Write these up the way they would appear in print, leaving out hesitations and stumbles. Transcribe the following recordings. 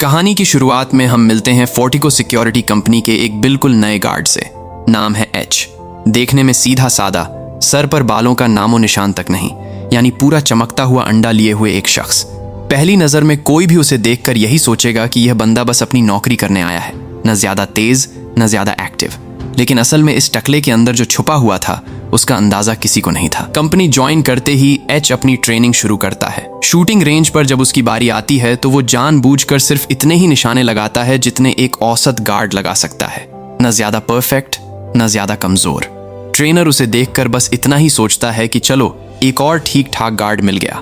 कहानी की शुरुआत में हम मिलते हैं फोर्टिको सिक्योरिटी कंपनी के एक बिल्कुल नए गार्ड से। नाम है एच। देखने में सीधा सादा, सर पर बालों का नामो निशान तक नहीं, यानी पूरा चमकता हुआ अंडा लिए हुए एक शख्स। पहली नजर में कोई भी उसे देखकर यही सोचेगा कि यह बंदा बस अपनी नौकरी करने आया है, न ज्यादा तेज न ज्यादा एक्टिव। लेकिन असल में इस टकले के अंदर जो छुपा हुआ था उसका अंदाजा किसी को नहीं था। कंपनी ज्वाइन करते ही एच अपनी ट्रेनिंग शुरू करता है। शूटिंग रेंज पर जब उसकी बारी आती है तो वो जानबूझकर सिर्फ इतने ही निशाने लगाता है जितने एक औसत गार्ड लगा सकता है, न ज्यादा परफेक्ट न ज्यादा कमजोर। ट्रेनर उसे देखकर बस इतना ही सोचता है कि चलो एक और ठीक ठाक गार्ड मिल गया,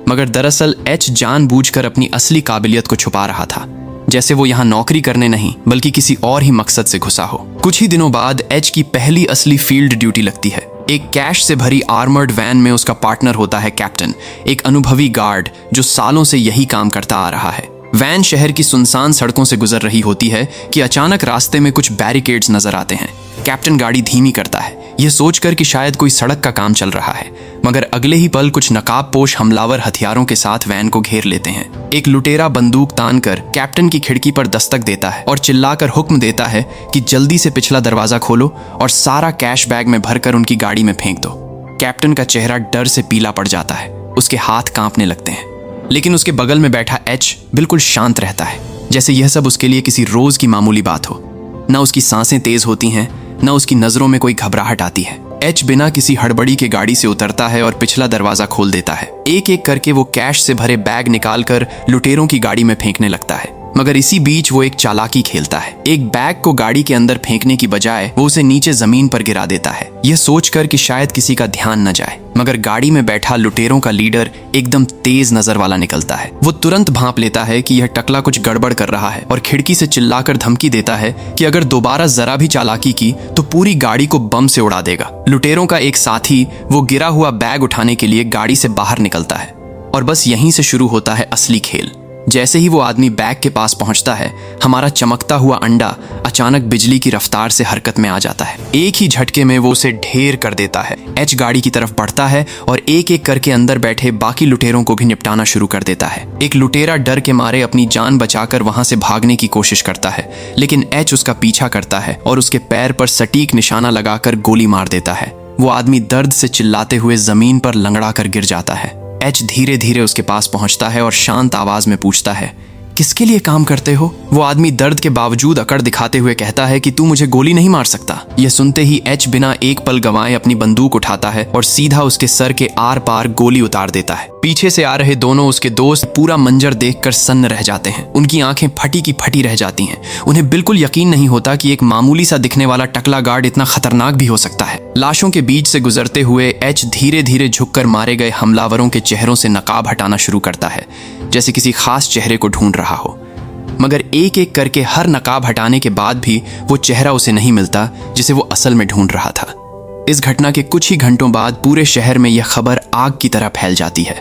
मगर दरअसल एच जानबूझकर अपनी असली काबिलियत को छुपा रहा था, जैसे वो यहाँ नौकरी करने नहीं बल्कि किसी और ही मकसद से घुसा हो। कुछ ही दिनों बाद एच की पहली असली फील्ड ड्यूटी लगती है। एक कैश से भरी आर्मर्ड वैन में उसका पार्टनर होता है कैप्टन, एक अनुभवी गार्ड जो सालों से यही काम करता आ रहा है। वैन शहर की सुनसान सड़कों से गुजर रही होती है कि अचानक रास्ते में कुछ बैरिकेड्स नजर आते हैं। कैप्टन गाड़ी धीमी करता है, यह सोचकर कि शायद कोई सड़क का काम चल रहा है, मगर अगले ही पल कुछ नकाबपोश हमलावर हथियारों के साथ वैन को घेर लेते हैं। एक लुटेरा बंदूक तानकर कैप्टन की खिड़की पर दस्तक देता है और चिल्लाकर हुक्म देता है कि जल्दी से पिछला दरवाजा खोलो और सारा कैश बैग में भरकर उनकी गाड़ी में फेंक दो। कैप्टन का चेहरा डर से पीला पड़ जाता है, उसके हाथ कांपने लगते हैं। लेकिन उसके बगल में बैठा एच बिल्कुल शांत रहता है, जैसे यह सब उसके लिए किसी रोज की मामूली बात हो। न उसकी सांसें तेज होती हैं, न उसकी नजरों में कोई घबराहट आती है। एच बिना किसी हड़बड़ी के गाड़ी से उतरता है और पिछला दरवाजा खोल देता है। एक एक करके वो कैश से भरे बैग निकालकर लुटेरों की गाड़ी में फेंकने लगता है, मगर इसी बीच वो एक चालाकी खेलता है। एक बैग को गाड़ी के अंदर फेंकने की बजाय वो उसे नीचे जमीन पर गिरा देता है, यह सोचकर कि शायद किसी का ध्यान न जाए। मगर गाड़ी में बैठा लुटेरों का लीडर एकदम तेज नजर वाला निकलता है। वो तुरंत भांप लेता है कि यह टकला कुछ गड़बड़ कर रहा है और खिड़की से चिल्लाकर धमकी देता है कि अगर दोबारा जरा भी चालाकी की तो पूरी गाड़ी को बम से उड़ा देगा। लुटेरों का एक साथी वो गिरा हुआ बैग उठाने के लिए गाड़ी से बाहर निकलता है और बस यहीं से शुरू होता है असली खेल। जैसे ही वो आदमी बैग के पास पहुंचता है, हमारा चमकता हुआ अंडा अचानक बिजली की रफ्तार से हरकत में आ जाता है। एक ही झटके में वो उसे ढेर कर देता है। एच गाड़ी की तरफ बढ़ता है और एक एक करके अंदर बैठे बाकी लुटेरों को भी निपटाना शुरू कर देता है। एक लुटेरा डर के मारे अपनी जान बचाकर वहां से भागने की कोशिश करता है, लेकिन एच उसका पीछा करता है और उसके पैर पर सटीक निशाना लगाकर गोली मार देता है। वो आदमी दर्द से चिल्लाते हुए जमीन पर लंगड़ा कर गिर जाता है। एच धीरे धीरे उसके पास पहुंचता है और शांत आवाज में पूछता है, किसके लिए काम करते हो? वो आदमी दर्द के बावजूद अकड़ दिखाते हुए कहता है कि तू मुझे गोली नहीं मार सकता। यह सुनते ही एच बिना एक पल गंवाए अपनी बंदूक उठाता है और सीधा उसके सर के आर पार गोली उतार देता है। पीछे से आ रहे दोनों उसके दोस्त पूरा मंजर देखकर सन्न रह जाते हैं। उनकी आंखें फटी की फटी रह जाती हैं। उन्हें बिल्कुल यकीन नहीं होता कि एक मामूली सा दिखने वाला टकला गार्ड इतना खतरनाक भी हो सकता है। लाशों के बीच से गुजरते हुए एच धीरे धीरे झुककर मारे गए हमलावरों के चेहरों से नकाब हटाना शुरू करता है, जैसे किसी खास चेहरे को ढूंढ रहा हो। मगर एक एक करके हर नकाब हटाने के बाद भी वो चेहरा उसे नहीं मिलता जिसे वो असल में ढूंढ रहा था। इस घटना के कुछ ही घंटों बाद पूरे शहर में यह खबर आग की तरह फैल जाती है।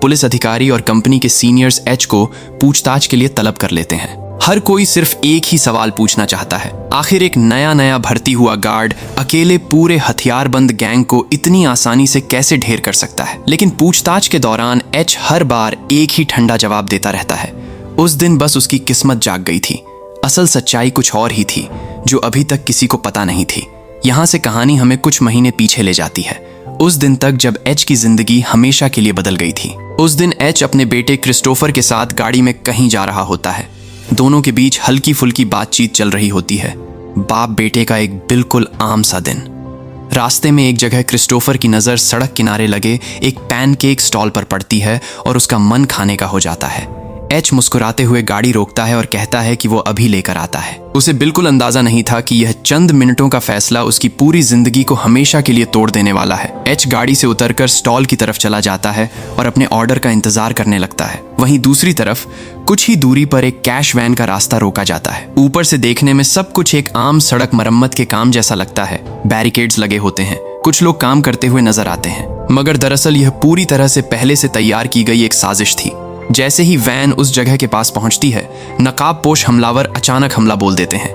पुलिस अधिकारी और कंपनी के सीनियर्स एच को पूछताछ के लिए तलब कर लेते हैं। हर कोई सिर्फ एक ही सवाल पूछना चाहता है, आखिर एक नया नया भर्ती हुआ गार्ड अकेले पूरे हथियारबंद गैंग को इतनी आसानी से कैसे ढेर कर सकता है? लेकिन पूछताछ के दौरान एच हर बार एक ही ठंडा जवाब देता रहता है। उस दिन बस उसकी किस्मत जाग गई थी। असल सच्चाई कुछ और ही थी, जो अभी तक किसी को पता नहीं थी। यहाँ से कहानी हमें कुछ महीने पीछे ले जाती है, उस दिन तक जब एच की जिंदगी हमेशा के लिए बदल गई थी। उस दिन एच अपने बेटे क्रिस्टोफर के साथ गाड़ी में कहीं जा रहा होता है। दोनों के बीच हल्की फुल्की बातचीत चल रही होती है। बाप बेटे का एक बिल्कुल आम सा दिन। रास्ते में एक जगह क्रिस्टोफर की नज़र सड़क किनारे लगे एक पैनकेक स्टॉल पर पड़ती है और उसका मन खाने का हो जाता है। एच मुस्कुराते हुए गाड़ी रोकता है और कहता है कि वो अभी लेकर आता है। उसे बिल्कुल अंदाजा नहीं था कि यह चंद मिनटों का फैसला उसकी पूरी जिंदगी को हमेशा के लिए तोड़ देने वाला है। एच गाड़ी से उतरकर स्टॉल की तरफ चला जाता है और अपने ऑर्डर का इंतजार करने लगता है। वहीं दूसरी तरफ कुछ ही दूरी पर एक कैश वैन का रास्ता रोका जाता है। ऊपर से देखने में सब कुछ एक आम सड़क मरम्मत के काम जैसा लगता है। बैरिकेड्स लगे होते हैं, कुछ लोग काम करते हुए नजर आते हैं, मगर दरअसल यह पूरी तरह से पहले से तैयार की गई एक साजिश थी। जैसे ही वैन उस जगह के पास पहुंचती है, नकाबपोश हमलावर अचानक हमला बोल देते हैं।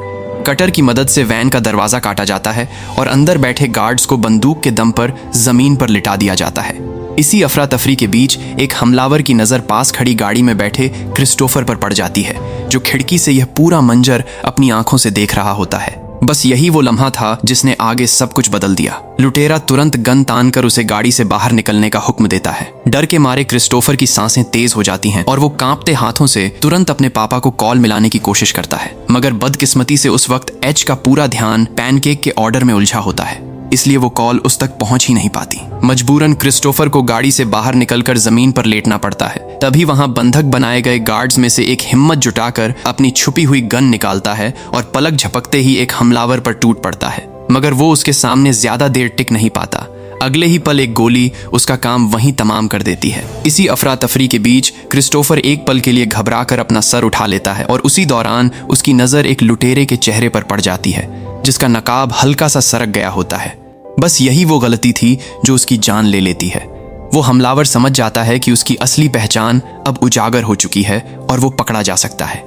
कटर की मदद से वैन का दरवाजा काटा जाता है और अंदर बैठे गार्ड्स को बंदूक के दम पर जमीन पर लिटा दिया जाता है। इसी अफरा तफरी के बीच एक हमलावर की नजर पास खड़ी गाड़ी में बैठे क्रिस्टोफर पर पड़ जाती है, जो खिड़की से यह पूरा मंजर अपनी आंखों से देख रहा होता है। बस यही वो लम्हा था जिसने आगे सब कुछ बदल दिया। लुटेरा तुरंत गन तान कर उसे गाड़ी से बाहर निकलने का हुक्म देता है। डर के मारे क्रिस्टोफर की सांसें तेज हो जाती हैं और वो कांपते हाथों से तुरंत अपने पापा को कॉल मिलाने की कोशिश करता है, मगर बदकिस्मती से उस वक्त एच का पूरा ध्यान पैनकेक के ऑर्डर में उलझा होता है, इसलिए वो कॉल उस तक पहुंच ही नहीं पाती। मजबूरन क्रिस्टोफर को गाड़ी से बाहर निकलकर जमीन पर लेटना पड़ता है। तभी वहां बंधक बनाए गए गार्ड्स में से एक हिम्मत जुटाकर अपनी छुपी हुई गन निकालता है और पलक झपकते ही एक हमलावर पर टूट पड़ता है, मगर वो उसके सामने ज्यादा देर टिक नहीं पाता। अगले ही पल एक गोली उसका काम वहीं तमाम कर देती है। इसी अफरा तफरी के बीच क्रिस्टोफर एक पल के लिए घबराकर अपना सर उठा लेता है और उसी दौरान उसकी नजर एक लुटेरे के चेहरे पर पड़ जाती है, जिसका नकाब हल्का सा सरक गया होता है। बस यही वो गलती थी जो उसकी जान ले लेती है। वो हमलावर समझ जाता है कि उसकी असली पहचान अब उजागर हो चुकी है और वो पकड़ा जा सकता है।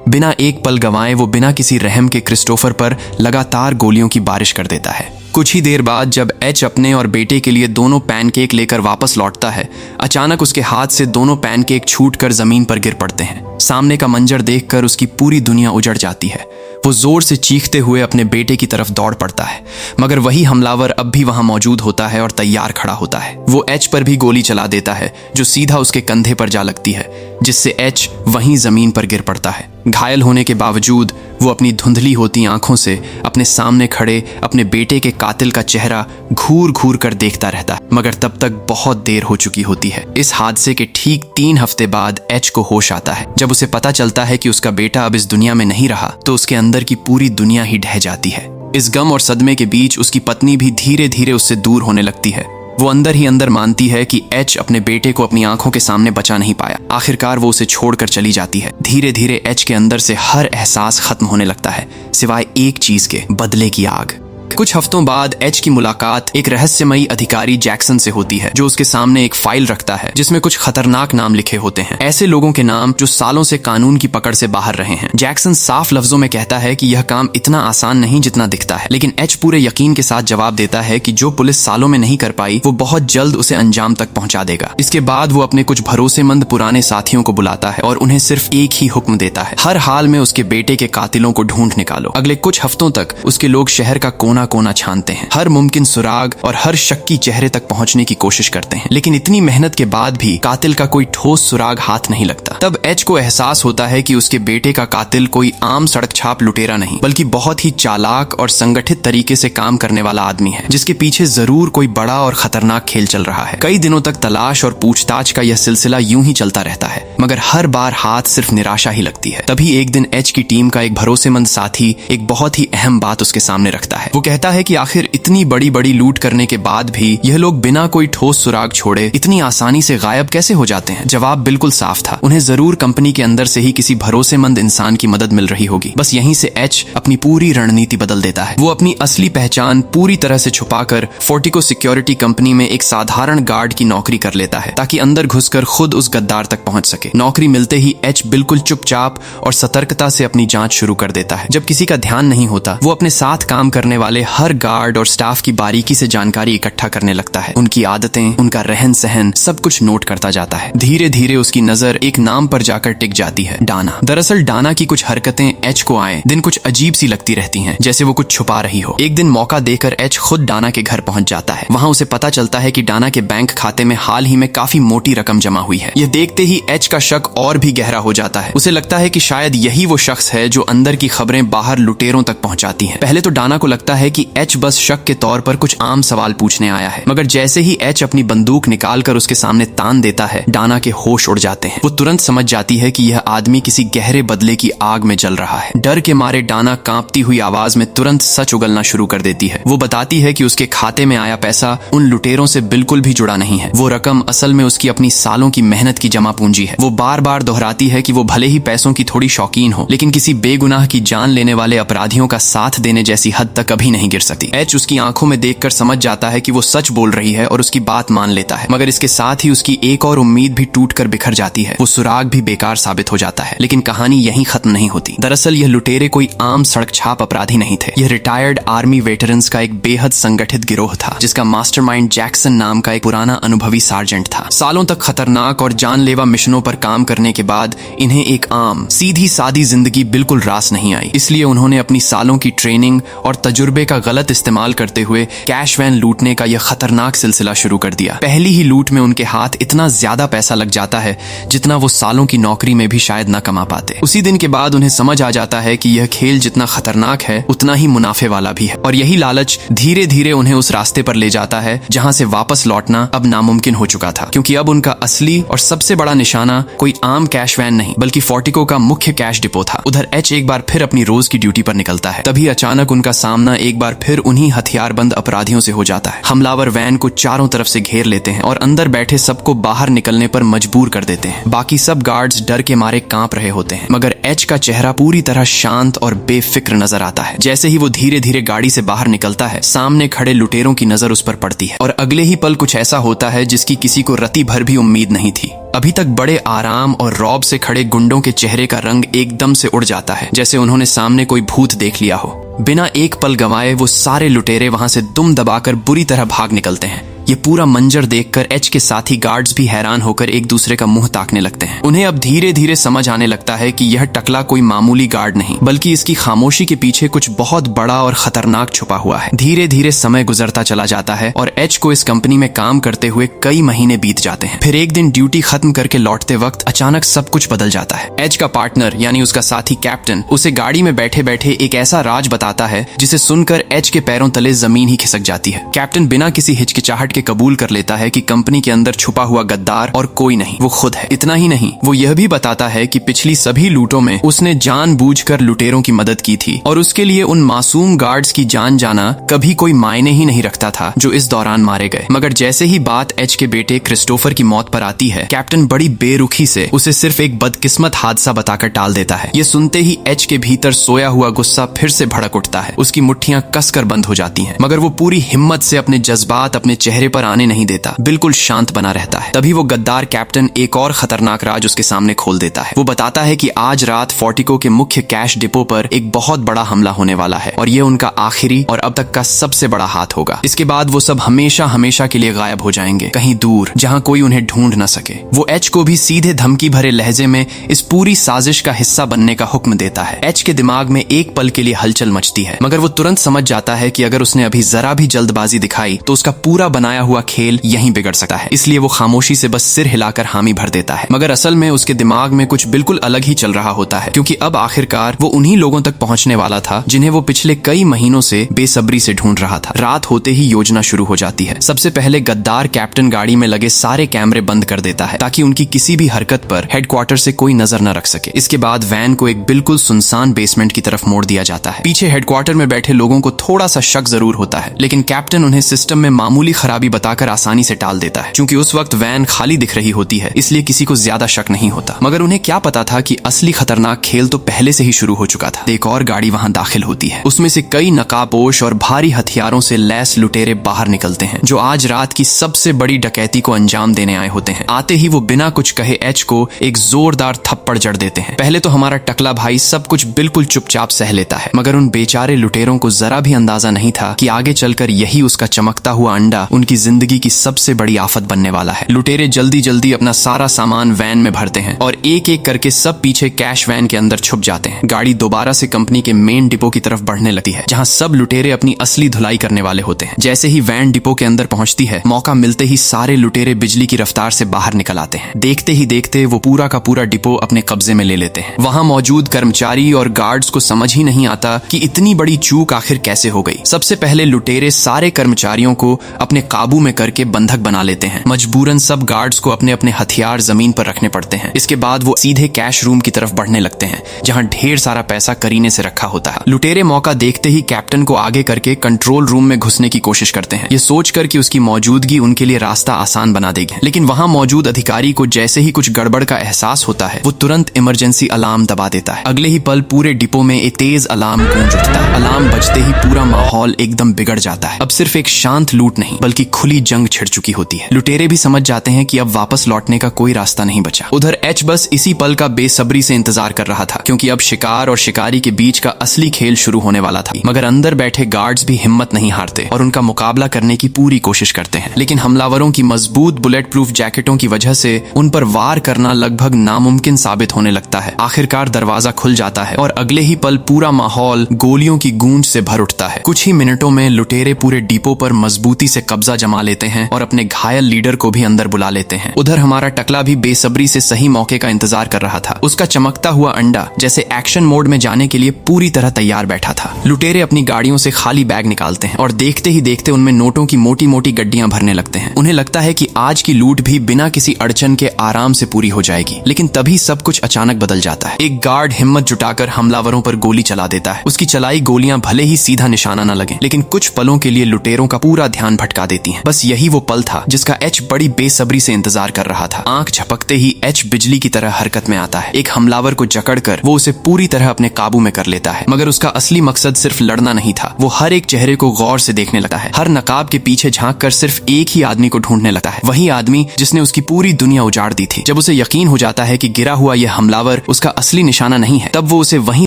बिना एक पल गंवाए वो बिना किसी रहम के क्रिस्टोफर पर लगातार गोलियों की बारिश कर देता है। कुछ ही देर बाद जब एच अपने और बेटे के लिए दोनों पैनकेक लेकर वापस लौटता है, अचानक उसके हाथ से दोनों पैनकेक छूटकर जमीन पर गिर पड़ते हैं। सामने का मंजर देखकर उसकी पूरी दुनिया उजड़ जाती है। वो जोर से चीखते हुए अपने बेटे की तरफ दौड़ पड़ता है, मगर वही हमलावर अब भी वहां मौजूद होता है और तैयार खड़ा होता है। वो एच पर भी गोली चला देता है, जो सीधा उसके कंधे पर जा लगती है, जिससे एच वहीं जमीन पर गिर पड़ता है। घायल होने के बावजूद वो अपनी धुंधली होती आंखों से अपने सामने खड़े अपने बेटे के कातिल का चेहरा घूर घूर कर देखता रहता है, मगर तब तक बहुत देर हो चुकी होती है। इस हादसे के ठीक 3 हफ्ते बाद एच को होश आता है। जब उसे पता चलता है कि उसका बेटा अब इस दुनिया में नहीं रहा, तो उसके अंदर की पूरी दुनिया ही ढह जाती है। इस गम और सदमे के बीच उसकी पत्नी भी धीरे धीरे उससे दूर होने लगती है। वो अंदर ही अंदर मानती है कि एच अपने बेटे को अपनी आंखों के सामने बचा नहीं पाया। आखिरकार वो उसे छोड़कर चली जाती है। धीरे धीरे एच के अंदर से हर एहसास खत्म होने लगता है, सिवाय एक चीज के, बदले की आग। कुछ हफ्तों बाद एच की मुलाकात एक रहस्यमयी अधिकारी जैक्सन से होती है, जो उसके सामने एक फाइल रखता है जिसमें कुछ खतरनाक नाम लिखे होते हैं, ऐसे लोगों के नाम जो सालों से कानून की पकड़ से बाहर रहे हैं। जैक्सन साफ लफ्जों में कहता है कि यह काम इतना आसान नहीं जितना दिखता है, लेकिन एच पूरे यकीन के साथ जवाब देता है कि जो पुलिस सालों में नहीं कर पाई, वो बहुत जल्द उसे अंजाम तक पहुंचा देगा। इसके बाद वो अपने कुछ भरोसेमंद पुराने साथियों को बुलाता है और उन्हें सिर्फ एक ही हुक्म देता है, हर हाल में उसके बेटे के कातिलों को ढूंढ निकालो। अगले कुछ हफ्तों तक उसके लोग शहर का कोना कोना छानते हैं, हर मुमकिन सुराग और हर शक्की चेहरे तक पहुंचने की कोशिश करते हैं, लेकिन इतनी मेहनत के बाद भी कातिल का कोई ठोस सुराग हाथ नहीं लगता। तब एच को एहसास होता है कि उसके बेटे का कातिल कोई आम सड़क छाप लुटेरा नहीं, बल्कि बहुत ही चालाक और संगठित तरीके से काम करने वाला आदमी है, जिसके पीछे जरूर कोई बड़ा और खतरनाक खेल चल रहा है। कई दिनों तक तलाश और पूछताछ का यह सिलसिला यूं ही चलता रहता है, मगर हर बार हाथ सिर्फ निराशा ही लगती है। तभी एक दिन एच की टीम का एक भरोसेमंद साथी एक बहुत ही अहम बात उसके सामने रखता है। वो कहता है कि आखिर इतनी बड़ी बड़ी लूट करने के बाद भी यह लोग बिना कोई ठोस सुराग छोड़े इतनी आसानी से गायब कैसे हो जाते हैं। जवाब बिल्कुल साफ था, उन्हें जरूर कंपनी के अंदर से ही किसी भरोसेमंद इंसान की मदद मिल रही होगी। बस यहीं से एच अपनी पूरी रणनीति बदल देता है। वो अपनी असली पहचान पूरी तरह से छुपाकर फोर्टिको सिक्योरिटी कंपनी में एक साधारण गार्ड की नौकरी कर लेता है, ताकि अंदर घुसकर खुद उस गद्दार तक पहुंच सके। नौकरी मिलते ही एच बिल्कुल चुपचाप और सतर्कता से अपनी जांच शुरू कर देता है। जब किसी का ध्यान नहीं होता, वो अपने साथ काम करने वाले हर गार्ड और स्टाफ की बारीकी से जानकारी इकट्ठा करने लगता है। उनकी आदतें, उनका रहन सहन, सब कुछ नोट करता जाता है। धीरे धीरे उसकी नजर एक नाम पर जाकर टिक जाती है, डाना। दरअसल डाना की कुछ हरकतें एच को आए दिन कुछ अजीब सी लगती रहती हैं, जैसे वो कुछ छुपा रही हो। एक दिन मौका देकर एच खुद डाना के घर पहुंच जाता है। वहां उसे पता चलता है कि डाना के बैंक खाते में हाल ही में काफी मोटी रकम जमा हुई है। यह देखते ही एच का शक और भी गहरा हो जाता है। उसे लगता है कि शायद यही वो शख्स है जो अंदर की खबरें बाहर लुटेरों तक पहुंचाती हैं। पहले तो डाना को लगता है कि एच बस शक के तौर पर कुछ आम सवाल पूछने आया है, मगर जैसे ही एच अपनी बंदूक निकालकर उसके सामने तान देता है, डाना के होश उड़ जाते हैं। वो तुरंत समझ जाती है कि यह आदमी किसी गहरे बदले की आग में जल रहा है। डर के मारे डाना कांपती हुई आवाज में तुरंत सच उगलना शुरू कर देती है। वो बताती है कि उसके खाते में आया पैसा उन लुटेरों से बिल्कुल भी जुड़ा नहीं है। वो रकम असल में उसकी अपनी सालों की मेहनत की जमा पूंजी है। वो बार बार दोहराती है कि वो भले ही पैसों की थोड़ी शौकीन हो, लेकिन किसी बेगुनाह की जान लेने वाले अपराधियों का साथ देने जैसी हद तक कभी नहीं गिर सकती। एच उसकी आंखों में देखकर समझ जाता है कि वो सच बोल रही है और उसकी बात मान लेता है, मगर इसके साथ ही उसकी एक और उम्मीद भी टूटकर बिखर जाती है। वो सुराग भी बेकार साबित हो जाता है। लेकिन कहानी यहीं खत्म नहीं होती। दरअसल यह लुटेरे कोई आम सड़क छाप अपराधी नहीं थे। यह रिटायर्ड आर्मी वेटरन्स का एक बेहद संगठित गिरोह था, जिसका मास्टरमाइंड जैक्सन नाम का एक पुराना अनुभवी सार्जेंट था। सालों तक खतरनाक और जानलेवा मिशनों पर काम करने के बाद इन्हें एक आम सीधी सादी जिंदगी बिल्कुल रास नहीं आई। इसलिए उन्होंने अपनी सालों की ट्रेनिंग और तजुर्बे का गलत इस्तेमाल करते हुए कैश वैन लूटने का यह खतरनाक सिलसिला शुरू कर दिया। पहली ही लूट में उनके हाथ इतना ज्यादा पैसा लग जाता है जितना वो सालों की नौकरी में भी शायद न कमा पाते। उसी दिन के बाद उन्हें समझ आ जाता है कि यह खेल जितना खतरनाक है उतना ही मुनाफे वाला भी है, और यही लालच धीरे धीरे उन्हें उस रास्ते पर ले जाता है जहां से वापस लौटना अब नामुमकिन हो चुका था, क्योंकि अब उनका असली और सबसे बड़ा निशाना कोई आम कैश वैन नहीं बल्कि फोर्टिको का मुख्य कैश डिपो था। उधर एच एक बार फिर अपनी रोज की ड्यूटी पर निकलता है। तभी अचानक उनका सामना एक बार फिर उन्हीं हथियारबंद अपराधियों से हो जाता है। हमलावर वैन को चारों तरफ से घेर लेते हैं और अंदर बैठे सबको बाहर निकलने पर मजबूर कर देते हैं। बाकी सब गार्ड्स डर के मारे कांप रहे होते हैं, मगर एच का चेहरा पूरी तरह शांत और बेफिक्र नजर आता है। जैसे ही वो धीरे धीरे गाड़ी से बाहर निकलता है, सामने खड़े लुटेरों की नजर उस पर पड़ती है, और अगले ही पल कुछ ऐसा होता है जिसकी किसी को रत्ती भर भी उम्मीद नहीं थी। अभी तक बड़े आराम और रौब से खड़े गुंडों के चेहरे का रंग एकदम से उड़ जाता है, जैसे उन्होंने सामने कोई भूत देख लिया हो। बिना एक पल गंवाए वो सारे लुटेरे वहां से दुम दबाकर बुरी तरह भाग निकलते हैं। ये पूरा मंजर देखकर एच के साथी गार्ड्स भी हैरान होकर एक दूसरे का मुंह ताकने लगते हैं। उन्हें अब धीरे धीरे समझ आने लगता है कि यह टकला कोई मामूली गार्ड नहीं, बल्कि इसकी खामोशी के पीछे कुछ बहुत बड़ा और खतरनाक छुपा हुआ है। धीरे धीरे समय गुजरता चला जाता है और एच को इस कंपनी में काम करते हुए कई महीने बीत जाते हैं। फिर एक दिन ड्यूटी खत्म करके लौटते वक्त अचानक सब कुछ बदल जाता है। एच का पार्टनर यानी उसका साथी कैप्टन उसे गाड़ी में बैठे बैठे एक ऐसा राज बताता है जिसे सुनकर एच के पैरों तले जमीन ही खिसक जाती है। कैप्टन बिना किसी हिचकिचाहट के कबूल कर लेता है कि कंपनी के अंदर छुपा हुआ गद्दार और कोई नहीं, वो खुद है। इतना ही नहीं, वो यह भी बताता है कि पिछली सभी लूटों में उसने जानबूझकर लुटेरों की मदद की थी और उसके लिए उन मासूम गार्ड्स की जान जाना कभी कोई मायने ही नहीं रखता था जो इस दौरान मारे गए। मगर जैसे ही बात एच के बेटे क्रिस्टोफर की मौत पर आती है, कैप्टन बड़ी बेरुखी से उसे सिर्फ एक बदकिस्मत हादसा बताकर टाल देता है। ये सुनते ही एच के भीतर सोया हुआ गुस्सा फिर से भड़क उठता है। उसकी मुट्ठियां कसकर बंद हो जाती हैं, मगर वो पूरी हिम्मत से अपने जज्बात अपने चेहरे पर आने नहीं देता, बिल्कुल शांत बना रहता है। तभी वो गद्दार कैप्टन एक और खतरनाक राज उसके सामने खोल देता है। वो बताता है कि आज रात फोर्टिको के मुख्य कैश डिपो पर एक बहुत बड़ा हमला होने वाला है और ये उनका आखिरी और अब तक का सबसे बड़ा हाथ होगा। इसके बाद वो सब हमेशा हमेशा के लिए गायब हो जाएंगे, कहीं दूर जहां कोई उन्हें ढूंढ न सके। वो एच को भी सीधे धमकी भरे लहजे में इस पूरी साजिश का हिस्सा बनने का हुक्म देता है। एच के दिमाग में एक पल के लिए हलचल मचती है, मगर वो तुरंत समझ जाता है कि अगर उसने अभी जरा भी जल्दबाजी दिखाई तो उसका पूरा बनाया हुआ खेल यहीं बिगड़ सकता है। इसलिए वो खामोशी से बस सिर हिलाकर हामी भर देता है। मगर असल में उसके दिमाग में कुछ बिल्कुल अलग ही चल रहा होता है, क्योंकि अब आखिरकार वो उन्हीं लोगों तक पहुंचने वाला था जिन्हें वो पिछले कई महीनों से बेसब्री से ढूंढ रहा था। रात होते ही योजना शुरू हो जाती है। सबसे पहले गद्दार कैप्टन गाड़ी में लगे सारे कैमरे बंद कर देता है ताकि उनकी किसी भी हरकत पर हेडक्वार्टर से कोई नजर न रख सके। इसके बाद वैन को एक बिल्कुल सुनसान बेसमेंट की तरफ मोड़ दिया जाता है। पीछे हेडक्वार्टर में बैठे लोगों को थोड़ा सा शक जरूर होता है, लेकिन कैप्टन उन्हें सिस्टम में मामूली खराबी बताकर आसानी से टाल देता है। क्योंकि उस वक्त वैन खाली दिख रही होती है, इसलिए किसी को ज्यादा शक नहीं होता। मगर उन्हें क्या पता था कि असली खतरनाक खेल तो पहले से ही शुरू हो चुका था। एक और गाड़ी वहां दाखिल होती है। उसमें से कई नकाबपोश और भारी हथियारों से लैस लुटेरे बाहर निकलते हैं, जो आज रात की सबसे बड़ी डकैती को अंजाम देने आए होते हैं। आते ही वो बिना कुछ कहे एच को एक जोरदार थप्पड़ जड़ देते हैं। पहले तो हमारा टकला भाई सब कुछ बिल्कुल चुपचाप सह लेता है, मगर उन बेचारे लुटेरों को जरा भी अंदाजा नहीं था कि आगे चलकर यही उसका चमकता हुआ अंडा उनकी जिंदगी की सबसे बड़ी आफत बनने वाला है। लुटेरे जल्दी जल्दी अपना सारा सामान वैन में भरते हैं और एक एक करके सब पीछे कैश वैन के अंदर छुप जाते हैं। गाड़ी दोबारा से कंपनी के मेन डिपो की तरफ बढ़ने लगती है, जहां सब लुटेरे अपनी असली धुलाई करने वाले होते हैं। जैसे ही वैन डिपो के अंदर पहुंचती है, मौका मिलते ही सारे लुटेरे बिजली की रफ्तार से बाहर निकल आते हैं। देखते ही देखते वो पूरा का पूरा डिपो अपने कब्जे में ले लेते हैं। वहां मौजूद कर्मचारी और गार्ड्स को समझ ही नहीं आता कि इतनी बड़ी चूक आखिर कैसे हो गई। सबसे पहले लुटेरे सारे कर्मचारियों को अपने काबू में करके बंधक बना लेते हैं। मजबूरन सब गार्ड्स को अपने अपने हथियार जमीन पर रखने पड़ते हैं। इसके बाद वो सीधे कैश रूम की तरफ बढ़ने लगते हैं, जहां ढेर सारा पैसा करीने से रखा होता है। लुटेरे मौका देखते ही कैप्टन को आगे करके कंट्रोल रूम में घुसने की कोशिश करते हैं, ये सोचकर कि उसकी मौजूदगी उनके लिए रास्ता आसान बना देगी। लेकिन वहां मौजूद अधिकारी को जैसे ही कुछ गड़बड़ का एहसास होता है, वो तुरंत इमरजेंसी अलार्म दबा देता है। अगले ही पल पूरे डिपो में एक तेज अलार्म गूंज उठता है। अलार्म बजते ही पूरा माहौल एकदम बिगड़ जाता है। अब सिर्फ एक शांत लूट नहीं बल्कि खुली जंग छिड़ चुकी होती है। लुटेरे भी समझ जाते हैं कि अब वापस लौटने का कोई रास्ता नहीं बचा। उधर एच बस इसी पल का बेसब्री से इंतजार कर रहा था, क्योंकि अब शिकार और शिकारी के बीच का असली खेल शुरू होने वाला था। मगर अंदर बैठे गार्ड्स भी हिम्मत नहीं हारते और उनका मुकाबला करने की पूरी कोशिश करते हैं। लेकिन हमलावरों की मजबूत बुलेट प्रूफ जैकेटों की वजह से उन पर वार करना लगभग नामुमकिन साबित होने लगता है। आखिरकार दरवाजा खुल जाता है और अगले ही पल पूरा माहौल गोलियों की गूंज से भर उठता है। कुछ ही मिनटों में लुटेरे पूरे डिपो पर मजबूती से कब्जा जमा लेते हैं और अपने घायल लीडर को भी अंदर बुला लेते हैं। उधर हमारा टकला भी बेसब्री से सही मौके का इंतजार कर रहा था। उसका चमकता हुआ अंडा जैसे एक्शन मोड में जाने के लिए पूरी तरह तैयार बैठा था। लुटेरे अपनी गाड़ियों से खाली बैग निकालते हैं और देखते ही देखते उनमें नोटों की मोटी मोटी गड्डियां भरने लगते हैं। उन्हें लगता है कि आज की लूट भी बिना किसी अड़चन के आराम से पूरी हो जाएगी। लेकिन तभी सब कुछ अचानक बदल जाता है। एक गार्ड हिम्मत जुटाकर हमलावरों पर गोली चला देता है। उसकी चलाई गोलियां भले ही सीधा निशाना न लगे, लेकिन कुछ पलों के लिए लुटेरों का पूरा ध्यान भटका देती हैं। बस यही वो पल था जिसका एच बड़ी बेसब्री से इंतजार कर रहा था। आंख झपकते ही एच बिजली की तरह हरकत में आता है। एक हमलावर को जकड़कर वो उसे पूरी तरह अपने काबू में कर लेता है। मगर उसका असली मकसद सिर्फ लड़ना नहीं था। वो हर एक चेहरे को गौर से देखने लगता है, हर नकाब के पीछे झांक कर सिर्फ एक ही आदमी को ढूंढने लगता है, वही आदमी जिसने उसकी पूरी दुनिया उजाड़ दी थी। जब उसे यकीन हो जाता है कि गिरा हुआ यह हमलावर उसका असली निशाना नहीं है, तब वो उसे वहीं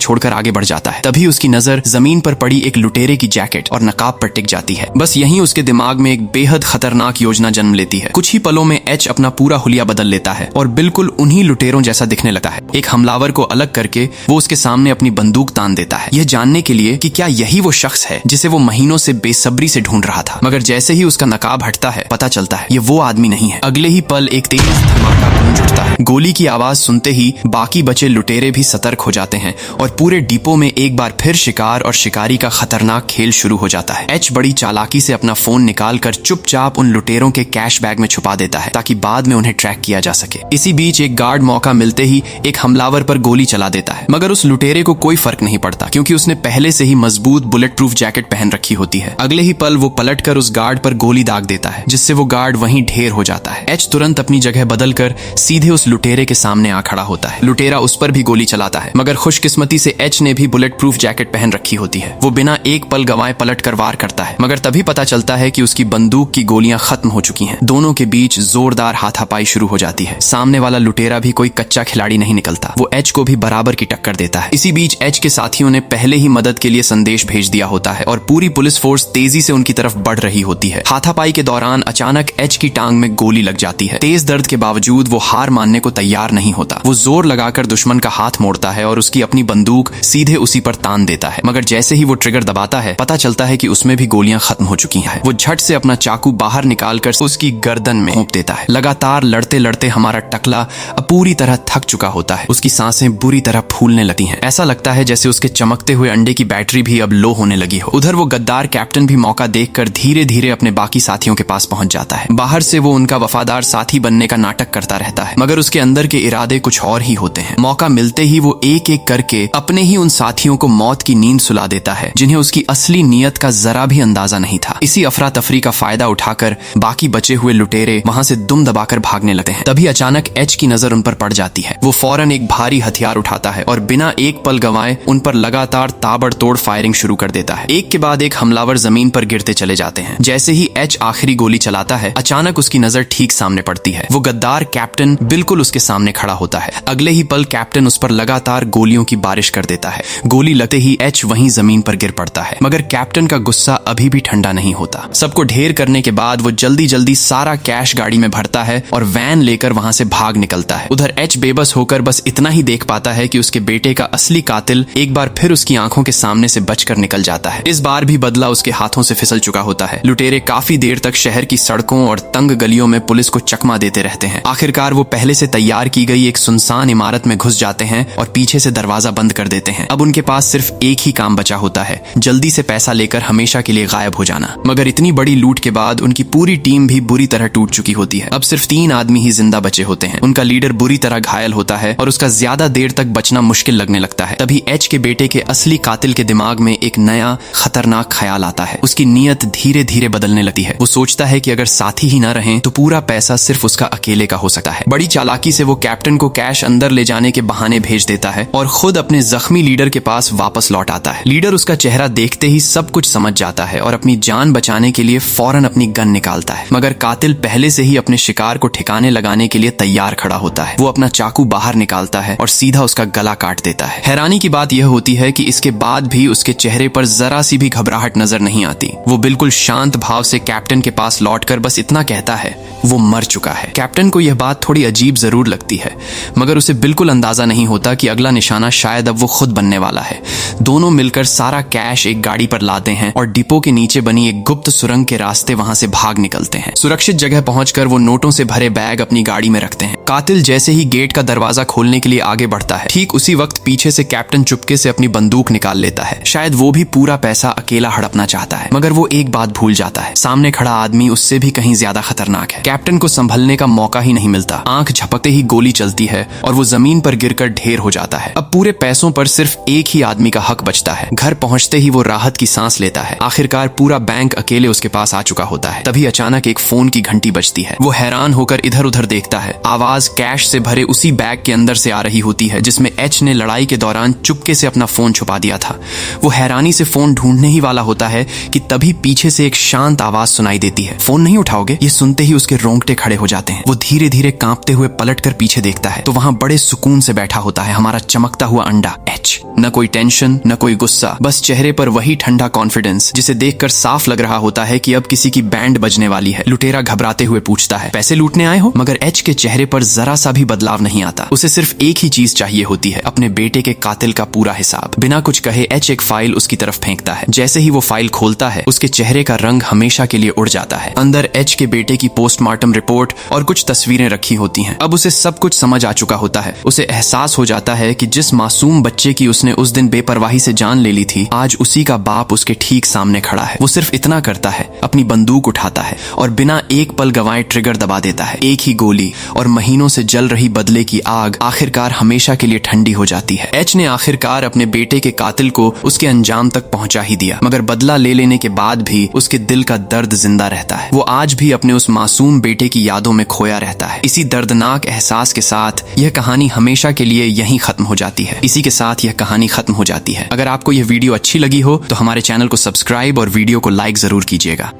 छोड़कर आगे बढ़ जाता है। तभी उसकी नजर जमीन पर पड़ी एक लुटेरे की जैकेट और नकाब पर टिक जाती है। बस यहीं उसके दिमाग में एक बेहद खतरनाक योजना जन्म लेती है। कुछ ही पलों में एच अपना पूरा हुलिया बदल लेता है और बिल्कुल उन्हीं लुटेरों जैसा दिखने लगता है। एक हमलावर को अलग करके वो उसके सामने अपनी बंदूक तान देता है, यह जानने के लिए कि क्या यही वो शख्स है जिसे वो महीनों से बेसब्री से ढूंढ रहा था। मगर जैसे ही उसका नकाब हटता है, पता चलता है ये वो आदमी नहीं है। अगले ही पल एक तेज धमाका गूंज उठता है। गोली की आवाज सुनते ही बाकी बचे लुटेरे भी सतर्क हो जाते हैं और पूरे डिपो में एक बार फिर शिकार और शिकारी का खतरनाक खेल शुरू हो जाता है। एच बड़ी चालाकी से अपना फोन निकालकर चुपचाप उन लुटेरों के कैश बैग में छुपा देता है, ताकि बाद में उन्हें ट्रैक किया जा सके। इसी बीच एक गार्ड मौका मिलते ही एक हमलावर पर गोली चला देता है, मगर उस लुटेरे को कोई फर्क नहीं पड़ता, क्योंकि उसने पहले से ही मजबूत बुलेट प्रूफ जैकेट पहन रखी होती है। अगले ही पल वो पलटकर उस गार्ड पर गोली दाग देता है, जिससे वो गार्ड वहीं ढेर हो जाता है। एच तुरंत अपनी जगह बदलकर सीधे उस लुटेरे के सामने आ खड़ा होता है। लुटेरा उस पर भी गोली चलाता है, मगर खुशकिस्मती से एच ने भी बुलेट प्रूफ जैकेट पहन रखी होती है। वो बिना एक पल गंवाए पलटकर वार करता है, मगर तभी पता चलता है कि उसकी बंदूक की गोलियां खत्म हो चुकी हैं। दोनों के बीच जोरदार हाथापाई शुरू हो जाती है। सामने वाला लुटेरा भी कोई कच्चा खिलाड़ी नहीं निकलता, वो एच को भी बराबर की टक्कर देता है। इसी बीच एच के साथियों ने पहले ही मदद के लिए संदेश भेज दिया होता है और पूरी पुलिस फोर्स तेजी से उनकी तरफ बढ़ रही होती है। हाथापाई के दौरान अचानक एच की टांग में गोली लग जाती है। तेज दर्द के बावजूद वो हार मानने को तैयार नहीं होता। वो जोर लगाकर दुश्मन का हाथ मोड़ता है और उसकी अपनी बंदूक सीधे उसी पर तान देता है, मगर जैसे ही वो ट्रिगर दबाता है, पता चलता है कि उसमें भी गोलियां खत्म हो चुकी हैं। वो झट से अपना चाकू बाहर निकालकर उसकी गर्दन में घोंप देता है। लगातार लड़ते लड़ते हमारा टकला अब पूरी तरह थक चुका होता है। उसकी सांसें बुरी तरह फूलने लगती हैं। ऐसा लगता है जैसे उसके चमकते हुए अंडे की बैटरी भी अब लो होने लगी हो। उधर वो गद्दार कैप्टन भी मौका देखकर धीरे धीरे अपने बाकी साथियों के पास पहुंच जाता है। बाहर से वो उनका वफादार साथी बनने का नाटक करता रहता है, मगर उसके अंदर के इरादे कुछ और ही होते हैं। मौका मिलते ही वो एक एक करके अपने ही उन साथियों को मौत की नींद सुला देता है, जिन्हें उसकी असली नीयत का जरा भी अंदाजा नहीं था। इसी अफरा तफरी का फायदा उठाकर बाकी बचे हुए लुटेरे वहां से दुम दबाकर भागने लगते हैं। तभी अचानक एच की नजर उन पर पड़ जाती है। वो फौरन एक भारी हथियार उठाता है और बिना एक पल गंवाए उन पर लगातार ताबड़तोड़ फायरिंग शुरू कर देता है। एक के बाद एक हमलावर जमीन पर गिरते चले जाते हैं। जैसे ही एच आखिरी गोली चलाता है, अचानक उसकी नजर ठीक सामने पड़ती है। वो गद्दार कैप्टन बिल्कुल उसके सामने खड़ा होता है। अगले ही पल कैप्टन उस पर लगातार गोलियों की बारिश कर देता है। गोली लगते ही एच वहीं जमीन पर गिर पड़ता है, मगर कैप्टन का गुस्सा अभी भी ठंडा नहीं होता। सबको ढेर करने के बाद वो जल्दी जल्दी सारा कैश गाड़ी में भरता है और वैन लेकर वहां से भाग निकलता है। उधर एच बेबस होकर बस इतना ही देख पाता है कि उसके बेटे का असली कातिल एक बार फिर उसकी आंखों के सामने से बचकर निकल जाता है। इस बार भी बदला उसके हाथों से फिसल चुका होता है। लुटेरे काफी देर तक शहर की सड़कों और तंग गलियों में पुलिस को चकमा देते रहते हैं। आखिरकार वो पहले से तैयार की गई एक सुनसान इमारत में घुस जाते हैं और पीछे से दरवाजा बंद कर देते हैं। अब उनके पास सिर्फ एक ही काम बचा होता है, जल्दी से पैसा लेकर हमेशा के लिए गायब हो जाना। मगर इतनी बड़ी लूट के बाद उनकी पूरी टीम भी बुरी तरह टूट चुकी होती है। अब सिर्फ 3 आदमी ही जिंदा बचे होते हैं। उनका लीडर बुरी तरह घायल होता है और उसका ज्यादा देर तक बचना मुश्किल लगने लगता है। तभी एच के बेटे के असली कातिल के दिमाग में एक नया खतरनाक ख्याल आता है। उसकी नीयत धीरे धीरे बदलने लगती है। वो सोचता है कि अगर साथी ही ना रहें तो पूरा पैसा सिर्फ उसका अकेले का हो सकता है। बड़ी चालाकी से वो कैप्टन को कैश अंदर ले जाने के बहाने भेज देता है और खुद अपने जख्मी लीडर के पास वापस लौट आता है। लीडर उसका चेहरा देखते ही सब कुछ समझ जाता है और अपनी जान बचाने के लिए फौरन अपनी गन निकालता है, मगर कातिल पहले से ही अपने शिकार को ठिकाने लगाने के लिए तैयार खड़ा होता है। वो अपना चाकू बाहर निकालता है और सीधा उसका गला काट देता है। हैरानी की बात यह होती है कि इसके बाद भी उसके चेहरे पर जरा सी भी घबराहट नजर नहीं आती। वो बिल्कुल शांत भाव से कैप्टन के पास लौटकर बस इतना कहता है, वो मर चुका है। कैप्टन को यह बात थोड़ी अजीब जरूर लगती है, मगर उसे बिल्कुल अंदाजा नहीं होता कि अगला निशाना शायद अब वो खुद बनने वाला है। दोनों मिलकर सारा कैश एक गाड़ी पर लाते हैं और डिपो के नीचे बनी एक गुप्त सुरंग के रास्ते वहां से भाग निकलते हैं। सुरक्षित जगह पहुंचकर वो नोटों से भरे बैग अपनी गाड़ी में रखते हैं। कातिल जैसे ही गेट का दरवाजा खोलने के लिए आगे बढ़ता है, ठीक उसी वक्त पीछे से कैप्टन चुपके से अपनी बंदूक निकाल लेता है। शायद वो भी पूरा पैसा अकेला हड़पना चाहता है, मगर वो एक बात भूल जाता है, सामने खड़ा आदमी उससे भी कहीं ज्यादा खतरनाक है। कैप्टन को संभलने का मौका ही नहीं मिलता। आंख झपकते ही गोली चलती है और वो जमीन पर गिरकर ढेर हो जाता है। अब पूरे पैसों पर सिर्फ एक ही आदमी का हक बचता है। घर पहुंचते ही वो राहत की सांस लेता है। आखिरकार पूरा बैंक अकेले उसके पास आ चुका होता है। तभी अचानक एक फोन की घंटी बजती है। वो हैरान होकर इधर उधर देखता है। आवाज कैश से भरे उसी बैग के अंदर से आ रही होती है जिसमें एच ने लड़ाई के दौरान चुपके से अपना फोन छुपा दिया था। वो हैरानी से फोन ढूंढने ही वाला होता है कि तभी पीछे से एक शांत आवाज सुनाई देती है, फोन नहीं उठाओगे? ये सुनते ही उसके रोंगटे खड़े हो जाते हैं। वो धीरे धीरे कांपते हुए पलटकर पीछे देखता है तो वहां बड़े सुकून से बैठा होता है हमारा चमकता हुआ अंडा एच। न कोई टेंशन, न कोई गुस्सा, बस चेहरे पर वही ठंडा कॉन्फिडेंस जिसे देखकर साफ लग रहा होता है कि अब किसी की बैंड बजने वाली है। लुटेरा घबराते हुए पूछता है, पैसे लूटने आए हो? मगर एच के चेहरे पर जरा सा भी बदलाव नहीं आता। उसे सिर्फ एक ही चीज चाहिए होती है, अपने बेटे के कातिल का पूरा हिसाब। बिना कुछ कहे एच एक फाइल उसकी तरफ फेंकता है। जैसे ही वो फाइल खोलता है उसके चेहरे का रंग हमेशा के लिए उड़ जाता है। अंदर एच के बेटे की पोस्टमार्टम रिपोर्ट और कुछ तस्वीरें रखी होती हैं। अब उसे सब कुछ समझ आ चुका होता है। उसे एहसास हो जाता है कि जिस मासूम बच्चे की उसने उस दिन बेपरवाही से जान ले ली थी, आज उसी का बाप उसके ठीक सामने खड़ा है। वो सिर्फ इतना करता है, अपनी बंदूक उठाता है और बिना एक पल गंवाए ट्रिगर दबा देता है। एक ही गोली और महीनों से जल रही बदले की आग आखिरकार हमेशा के लिए ठंडी हो जाती है। एच ने आखिरकार अपने बेटे के कातिल को उसके अंजाम तक पहुंचा ही दिया, मगर बदला ले लेने के बाद भी उसके दिल का दर्द जिंदा रहता है। वो आज भी अपने उस मासूम बेटे की यादों में खोया रहता है। इसी दर्दनाक एहसास के साथ यह कहानी हमेशा के लिए यहीं खत्म हो जाती है। इसी के साथ यह कहानी खत्म हो जाती है। अगर आपको यह वीडियो अच्छी लगी हो तो हमारे चैनल को सब्सक्राइब और वीडियो को लाइक जरूर कीजिएगा।